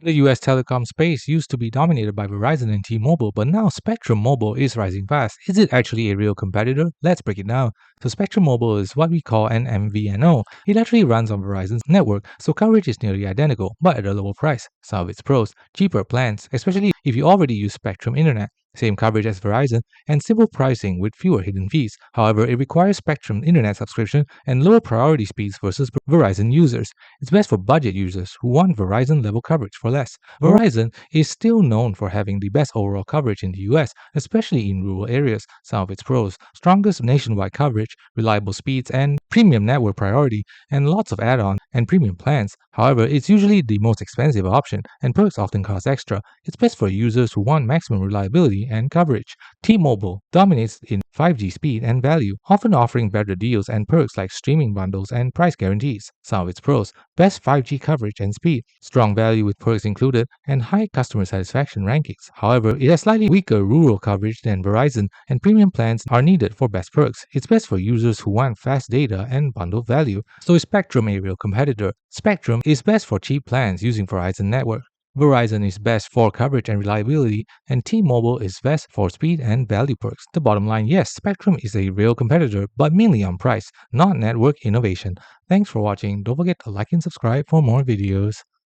The US telecom space used to be dominated by Verizon and T-Mobile, but now Spectrum Mobile is rising fast. Is it actually a real competitor? Let's break it down. So Spectrum Mobile is what we call an MVNO. It actually runs on Verizon's network, so coverage is nearly identical, but at a lower price. Some of its pros: cheaper plans, especially if you already use Spectrum Internet. Same coverage as Verizon, and simple pricing with fewer hidden fees. However, it requires Spectrum Internet subscription and lower priority speeds versus Verizon users. It's best for budget users who want Verizon level coverage for less. Verizon is still known for having the best overall coverage in the US, especially in rural areas. Some of its pros: strongest nationwide coverage, reliable speeds, and premium network priority, and lots of add-ons and premium plans. However, it's usually the most expensive option, and perks often cost extra. It's best for users who want maximum reliability and coverage. T-Mobile dominates in 5G speed and value, often offering better deals and perks like streaming bundles and price guarantees. Some of its pros: best 5G coverage and speed, strong value with perks included, and high customer satisfaction rankings. However, it has slightly weaker rural coverage than Verizon, and premium plans are needed for best perks. It's best for users who want fast data and bundle value. So is Spectrum a real competitor? Spectrum is best for cheap plans using Verizon network. Verizon is best for coverage and reliability, and T-Mobile is best for speed and value perks. The bottom line: yes, Spectrum is a real competitor, but mainly on price, not network innovation. Thanks for watching. Don't forget to like and subscribe for more videos.